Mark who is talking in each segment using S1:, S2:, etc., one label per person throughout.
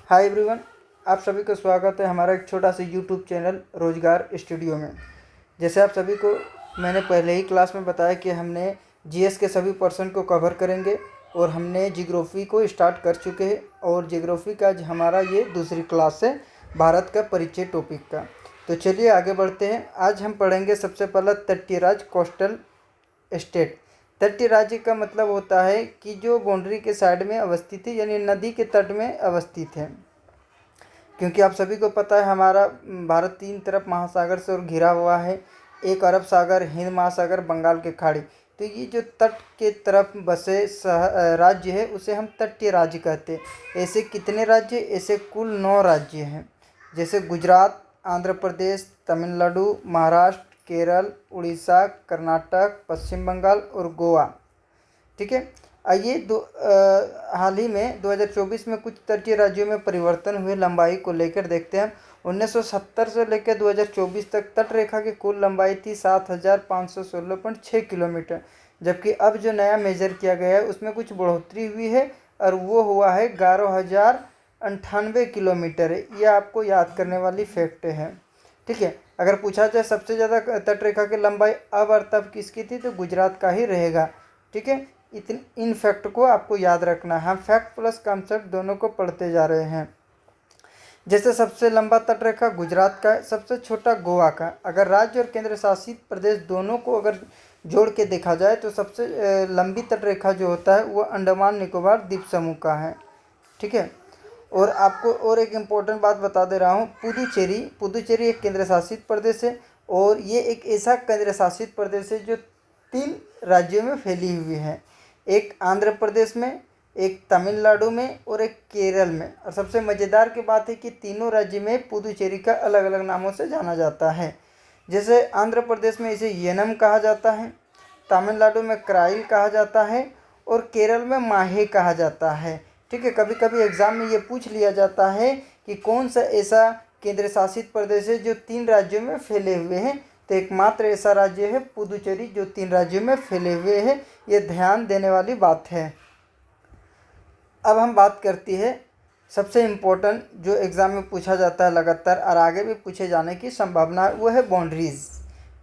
S1: Hi everyone, आप सभी को स्वागत है हमारा एक छोटा सा यूट्यूब चैनल रोजगार स्टूडियो में। जैसे आप सभी को मैंने पहले ही क्लास में बताया कि हमने जीएस के सभी पर्सन को कवर करेंगे और हमने जियोग्राफी को स्टार्ट कर चुके हैं और जियोग्राफी का हमारा ये दूसरी क्लास है भारत का परिचय टॉपिक का। तो चलिए आगे बढ़ते हैं। आज हम पढ़ेंगे सबसे पहला तटीय राज्य कोस्टल स्टेट। तटीय राज्य का मतलब होता है कि जो बाउंड्री के साइड में अवस्थित है, यानी नदी के तट में अवस्थित है। क्योंकि आप सभी को पता है हमारा भारत 3 तरफ महासागर से और घिरा हुआ है, एक अरब सागर, हिंद महासागर, बंगाल की खाड़ी। तो ये जो तट के तरफ बसे राज्य है उसे हम तटीय राज्य कहते हैं। ऐसे कितने राज्य? ऐसे कुल 9 राज्य हैं, जैसे गुजरात, आंध्र प्रदेश, तमिलनाडु, महाराष्ट्र, केरल, उड़ीसा, कर्नाटक, पश्चिम बंगाल और गोवा। ठीक है। आइए हाल ही में 2024 में कुछ तटीय राज्यों में परिवर्तन हुए लंबाई को लेकर देखते हैं। 1970 से लेकर 2024 तक तट रेखा की कुल लंबाई थी 7516.6 किलोमीटर, जबकि अब जो नया मेजर किया गया है उसमें कुछ बढ़ोतरी हुई है और वो हुआ है 11,098 किलोमीटर है। ये आपको याद करने वाली फैक्ट है। ठीक है। अगर पूछा जाए सबसे ज़्यादा तट रेखा की लंबाई अब और तब किसकी थी, तो गुजरात का ही रहेगा। ठीक है। इन फैक्ट को आपको याद रखना है। हम फैक्ट प्लस कॉन्सेप्ट दोनों को पढ़ते जा रहे हैं। जैसे सबसे लंबा तट रेखा गुजरात का, सबसे छोटा गोवा का। अगर राज्य और केंद्र शासित प्रदेश दोनों को अगर जोड़ के देखा जाए तो सबसे लंबी तट रेखा जो होता है वो अंडमान निकोबार द्वीप समूह का है। ठीक है। और आपको और एक इम्पोर्टेंट बात बता दे रहा हूँ, पुदुचेरी एक केंद्र शासित प्रदेश है और ये एक ऐसा केंद्र शासित प्रदेश है जो 3 राज्यों में फैली हुई है, एक आंध्र प्रदेश में, एक तमिलनाडु में और एक केरल में। और सबसे मज़ेदार की बात है कि तीनों राज्य में पुदुचेरी का अलग अलग नामों से जाना जाता है। जैसे आंध्र प्रदेश में इसे येनम कहा जाता है, तमिलनाडु में कराइल कहा जाता है और केरल में माहे कहा जाता है। ठीक है। कभी कभी एग्ज़ाम में ये पूछ लिया जाता है कि कौन सा ऐसा केंद्र शासित प्रदेश है जो 3 राज्यों में फैले हुए हैं, तो एकमात्र ऐसा राज्य है पुदुचेरी जो 3 राज्यों में फैले हुए हैं। ये ध्यान देने वाली बात है। अब हम बात करती है सबसे इम्पोर्टेंट जो एग्ज़ाम में पूछा जाता है लगातार और आगे भी पूछे जाने की संभावना है, वो है बाउंड्रीज़।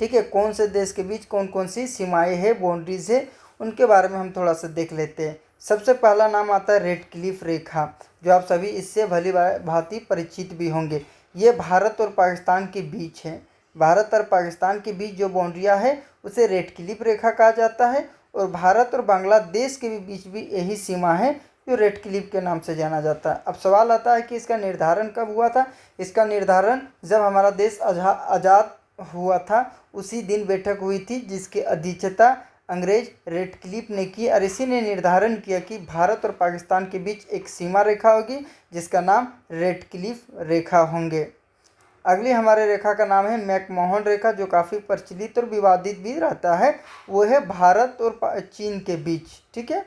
S1: ठीक है। कौन से देश के बीच कौन कौन सी सीमाएं हैं, बाउंड्रीज़ है, उनके बारे में हम थोड़ा सा देख लेते हैं। सबसे पहला नाम आता है रेड क्लिफ रेखा, जो आप सभी इससे भली भांति परिचित भी होंगे। ये भारत और पाकिस्तान के बीच है। भारत और पाकिस्तान के बीच जो बाउंड्रिया है उसे रेड क्लिफ रेखा कहा जाता है और भारत और बांग्लादेश के बीच भी यही सीमा है जो रेड क्लिफ के नाम से जाना जाता है। अब सवाल आता है कि इसका निर्धारण कब हुआ था। इसका निर्धारण जब हमारा देश आज़ाद हुआ था उसी दिन बैठक हुई थी, जिसकी अध्यक्षता अंग्रेज रेड क्लिफ ने की और इसी ने निर्धारण किया कि भारत और पाकिस्तान के बीच एक सीमा रेखा होगी जिसका नाम रेड क्लिफ रेखा होंगे। अगली हमारे रेखा का नाम है मैकमोहन रेखा, जो काफ़ी प्रचलित और विवादित भी रहता है। वो है भारत और चीन के बीच। ठीक है।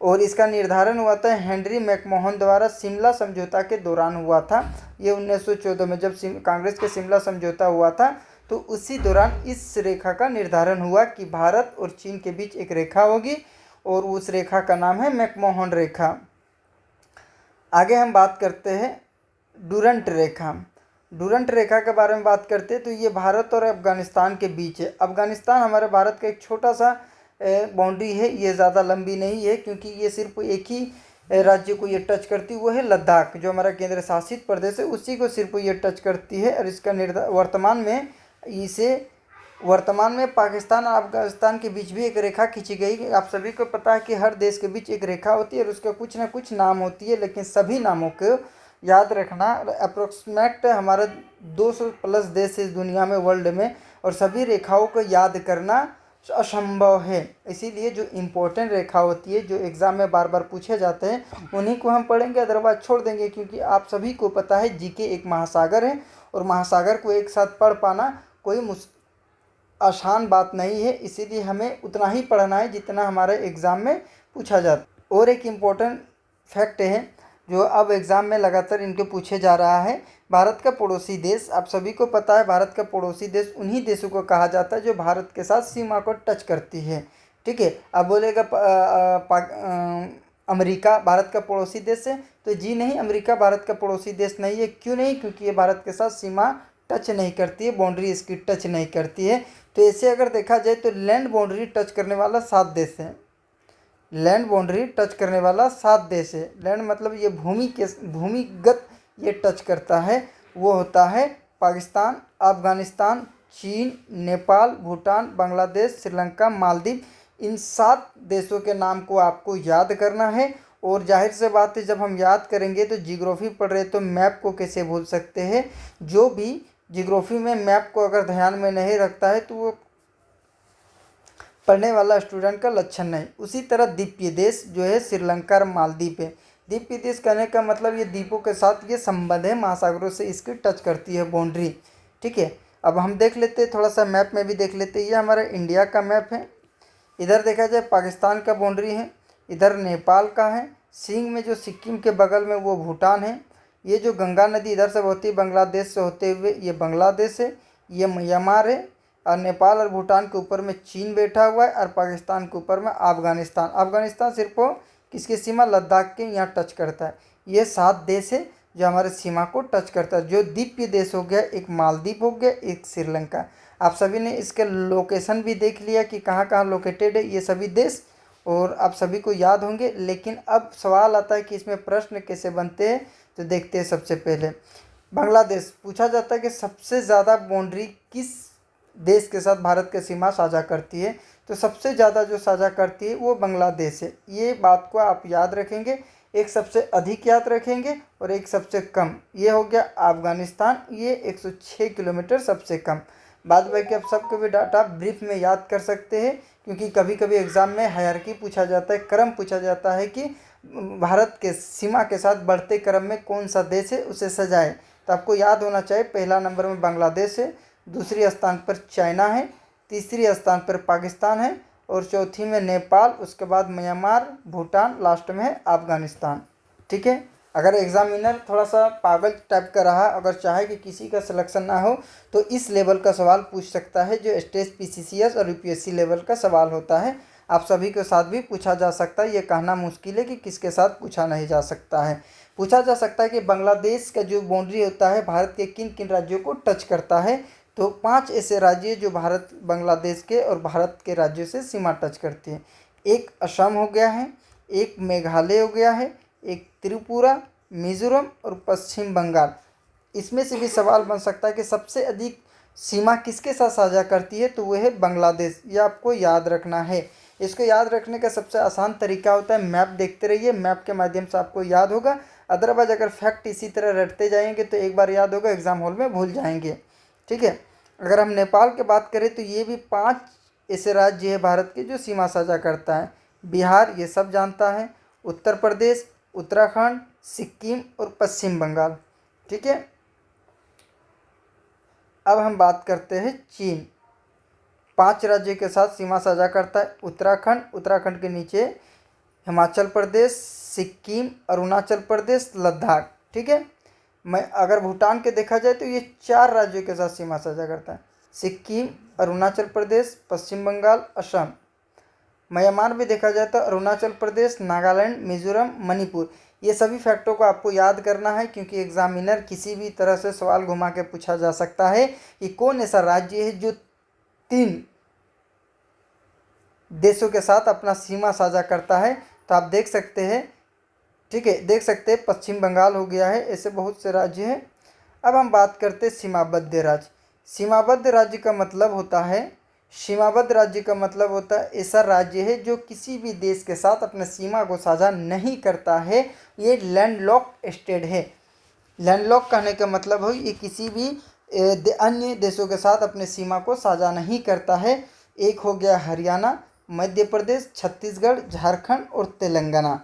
S1: और इसका निर्धारण हुआ था हेनरी मैकमोहन द्वारा शिमला समझौता के दौरान हुआ था। ये 1914 में जब कांग्रेस के शिमला समझौता हुआ था तो उसी दौरान इस रेखा का निर्धारण हुआ कि भारत और चीन के बीच एक रेखा होगी और उस रेखा का नाम है मैकमोहन रेखा। आगे हम बात करते हैं डुरंट रेखा। डुरंट रेखा के बारे में बात करते हैं तो ये भारत और अफ़गानिस्तान के बीच है। अफ़गानिस्तान हमारे भारत का एक छोटा सा बाउंड्री है, ये ज़्यादा लंबी नहीं है क्योंकि ये सिर्फ एक ही राज्य को ये टच करती है, वो है लद्दाख, जो हमारा केंद्र शासित प्रदेश है उसी को सिर्फ ये टच करती है। और इसका वर्तमान में पाकिस्तान और अफगानिस्तान के बीच भी एक रेखा खींची गई। आप सभी को पता है कि हर देश के बीच एक रेखा होती है और उसका कुछ ना कुछ नाम होती है, लेकिन सभी नामों को याद रखना अप्रोक्सीमेट हमारे 200 प्लस देश इस दुनिया में, वर्ल्ड में, और सभी रेखाओं को याद करना असंभव है। इसीलिए जो इम्पोर्टेंट रेखा होती है जो एग्ज़ाम में बार बार पूछे जाते हैं उन्हीं को हम पढ़ेंगे, अदरवाइज छोड़ देंगे। क्योंकि आप सभी को पता है जीके एक महासागर है और महासागर को एक साथ पढ़ पाना कोई आसान बात नहीं है। इसीलिए हमें उतना ही पढ़ना है जितना हमारे एग्ज़ाम में पूछा जाता। और एक इम्पोर्टेंट फैक्ट है जो अब एग्ज़ाम में लगातार इनके पूछे जा रहा है, भारत का पड़ोसी देश। आप सभी को पता है भारत का पड़ोसी देश उन्हीं देशों को कहा जाता है जो भारत के साथ सीमा को टच करती है। ठीक है। अब बोलेगा अमेरिका भारत का पड़ोसी देश है, तो जी नहीं, अमेरिका भारत का पड़ोसी देश नहीं है। क्यों नहीं? क्योंकि ये भारत के साथ सीमा टच नहीं करती है, बाउंड्री इसकी टच नहीं करती है। तो ऐसे अगर देखा जाए तो लैंड बाउंड्री टच करने वाला 7 देश है। लैंड बाउंड्री टच करने वाला 7 देश है। लैंड मतलब ये भूमिगत ये टच करता है, वो होता है पाकिस्तान, अफगानिस्तान, चीन, नेपाल, भूटान, बांग्लादेश, श्रीलंका, मालदीव। इन 7 देशों के नाम को आपको याद करना है। और जाहिर से बात है, जब हम याद करेंगे तो जियोग्राफी पढ़ रहे तो मैप को कैसे भूल सकते हैं। जो भी जियोग्राफी में मैप को अगर ध्यान में नहीं रखता है तो वो पढ़ने वाला स्टूडेंट का लक्षण नहीं। उसी तरह द्वीपीय देश जो है श्रीलंका और मालदीव है। द्वीपीय देश कहने का मतलब ये द्वीपों के साथ ये संबंध है, महासागरों से इसकी टच करती है बाउंड्री। ठीक है, अब हम देख लेते हैं, थोड़ा सा मैप में भी देख लेते हैं। ये हमारा इंडिया का मैप है। इधर देखा जाए पाकिस्तान का बाउंड्री है, इधर नेपाल का है, सिंह में जो सिक्किम के बगल में वो भूटान है। ये जो गंगा नदी इधर से होती है बांग्लादेश से होते हुए, ये बांग्लादेश है। ये म्यांमार है। और नेपाल और भूटान के ऊपर में चीन बैठा हुआ है, और पाकिस्तान के ऊपर में अफगानिस्तान। अफगानिस्तान सिर्फ किसकी सीमा? लद्दाख के यहाँ टच करता है। ये 7 देश है जो हमारे सीमा को टच करता है। जो द्वीपीय देश हो गया, एक मालदीव हो गया, एक श्रीलंका। आप सभी ने इसके लोकेशन भी देख लिया कि कहाँ कहाँ लोकेटेड है ये सभी देश, और आप सभी को याद होंगे। लेकिन अब सवाल आता है कि इसमें प्रश्न कैसे बनते हैं, तो देखते हैं। सबसे पहले बांग्लादेश पूछा जाता है कि सबसे ज़्यादा बाउंड्री किस देश के साथ भारत की सीमा साझा करती है, तो सबसे ज़्यादा जो साझा करती है वो बांग्लादेश है। ये बात को आप याद रखेंगे, एक सबसे अधिक याद रखेंगे और एक सबसे कम। ये हो गया अफगानिस्तान, ये 106 किलोमीटर सबसे कम। बाद बाकी आप सबको भी डाटा ब्रीफ में याद कर सकते हैं, क्योंकि कभी कभी एग्ज़ाम में हायरार्की पूछा जाता है, क्रम पूछा जाता है कि भारत के सीमा के साथ बढ़ते क्रम में कौन सा देश है उसे सजाए। तो आपको याद होना चाहिए, पहला नंबर में बांग्लादेश है, दूसरी स्थान पर चाइना है, तीसरी स्थान पर पाकिस्तान है, और चौथी में नेपाल, उसके बाद म्यांमार, भूटान, लास्ट में है अफगानिस्तान। ठीक है, अगर एग्जामिनर थोड़ा सा पागल टाइप का रहा, अगर चाहे कि किसी का सिलेक्शन ना हो, तो इस लेवल का सवाल पूछ सकता है, जो स्टेट पीसीसीएस और यूपीएससी लेवल का सवाल होता है। आप सभी के साथ भी पूछा जा सकता है। ये कहना मुश्किल है कि किसके साथ पूछा नहीं जा सकता है। पूछा जा सकता है कि बांग्लादेश का जो बाउंड्री होता है भारत के किन किन राज्यों को टच करता है। तो 5 ऐसे राज्य जो भारत बांग्लादेश के और भारत के राज्यों से सीमा टच करती है। एक असम हो गया है, एक मेघालय हो गया है, एक त्रिपुरा, मिजोरम और पश्चिम बंगाल। इसमें से भी सवाल बन सकता है कि सबसे अधिक सीमा किसके साथ साझा करती है, तो वह है बांग्लादेश। ये आपको याद रखना है। इसको याद रखने का सबसे आसान तरीका होता है मैप देखते रहिए, मैप के माध्यम से आपको याद होगा। अदरवाइज अगर फैक्ट इसी तरह रटते जाएंगे तो एक बार याद होगा, एग्ज़ाम हॉल में भूल जाएंगे। ठीक है, अगर हम नेपाल की बात करें तो ये भी 5 ऐसे राज्य है भारत के जो सीमा साझा करता है। बिहार ये सब जानता है, उत्तर प्रदेश, उत्तराखंड, सिक्किम और पश्चिम बंगाल। ठीक है, अब हम बात करते हैं चीन। 5 राज्यों के साथ सीमा साझा करता है। उत्तराखंड, उत्तराखंड के नीचे हिमाचल प्रदेश, सिक्किम, अरुणाचल प्रदेश, लद्दाख। ठीक है, मैं अगर भूटान के देखा जाए तो ये 4 राज्यों के साथ सीमा साझा करता है, सिक्किम, अरुणाचल प्रदेश, पश्चिम बंगाल, असम। म्यांमार भी देखा जाए तो अरुणाचल प्रदेश, नागालैंड, मिजोरम, मणिपुर। ये सभी फैक्टों को आपको याद करना है, क्योंकि एग्जामिनर किसी भी तरह से सवाल घुमा के पूछा जा सकता है कि कौन ऐसा राज्य है जो 3 देशों के साथ अपना सीमा साझा करता है। तो आप देख सकते हैं। ठीक है, देख सकते हैं पश्चिम बंगाल हो गया है, ऐसे बहुत से राज्य हैं। अब हम बात करते हैं सीमाबद्ध राज्य। सीमाबद्ध राज्य का मतलब होता है, सीमाबद्ध राज्य का मतलब होता है ऐसा राज्य है जो किसी भी देश के साथ अपने सीमा को साझा नहीं करता है। ये लैंडलॉक्ड स्टेट है। लैंडलॉक कहने का मतलब हो ये किसी भी अन्य देशों के साथ अपने सीमा को साझा नहीं करता है। एक हो गया हरियाणा, मध्य प्रदेश, छत्तीसगढ़, झारखंड और तेलंगाना।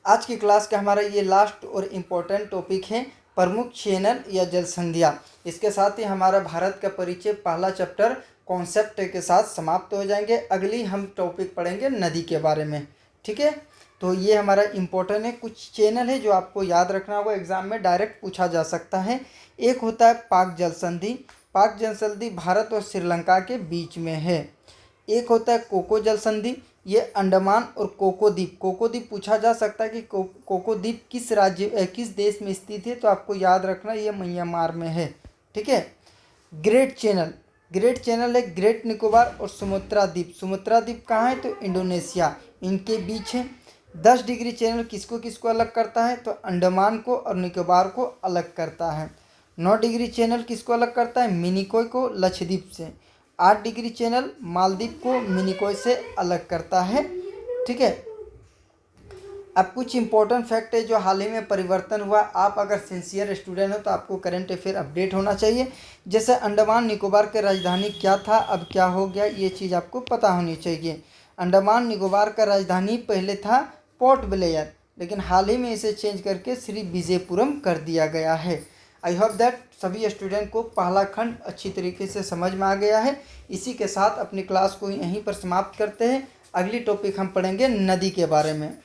S1: आज की क्लास का हमारा ये लास्ट और इम्पोर्टेंट टॉपिक है प्रमुख चैनल या जल संधियाँ। इसके साथ ही हमारा भारत का परिचय पहला चैप्टर कॉन्सेप्ट के साथ समाप्त हो जाएंगे। अगली हम टॉपिक पढ़ेंगे नदी के बारे में। ठीक है, तो ये हमारा इम्पोर्टेंट है। कुछ चैनल है जो आपको याद रखना होगा, एग्जाम में डायरेक्ट पूछा जा सकता है। एक होता है पाक जल संधि। पाक जल संधि भारत और श्रीलंका के बीच में है। एक होता है कोको जल संधि, ये अंडमान और कोको द्वीप, कोको द्वीप पूछा जा सकता है कि कोको द्वीप किस देश में स्थित है, तो आपको याद रखना ये म्यांमार में है। ठीक है। ग्रेट चैनल, ग्रेट चैनल है ग्रेट निकोबार और सुमात्रा द्वीप, सुमात्रा द्वीप कहाँ है, तो इंडोनेशिया, इनके बीच है। 10 डिग्री चैनल किसको किसको अलग करता है, तो अंडमान को और निकोबार को अलग करता है। 9 डिग्री चैनल किसको अलग करता है, मिनिकॉय को लक्षद्वीप से। 8 डिग्री चैनल मालदीव को मिनिकॉय से अलग करता है। ठीक है। अब कुछ इंपॉर्टेंट फैक्ट है जो हाल ही में परिवर्तन हुआ। आप अगर सिंसियर स्टूडेंट हो तो आपको करंट अफेयर अपडेट होना चाहिए। जैसे अंडमान निकोबार की राजधानी क्या था, अब क्या हो गया, ये चीज़ आपको पता होनी चाहिए। अंडमान निकोबार का राजधानी पहले था पोर्ट ब्लेयर, लेकिन हाल ही में इसे चेंज करके श्री विजयपुरम कर दिया गया है। आई होप दैट सभी स्टूडेंट को पहला खंड अच्छी तरीके से समझ में आ गया है। इसी के साथ अपनी क्लास को यहीं पर समाप्त करते हैं। अगली टॉपिक हम पढ़ेंगे नदी के बारे में।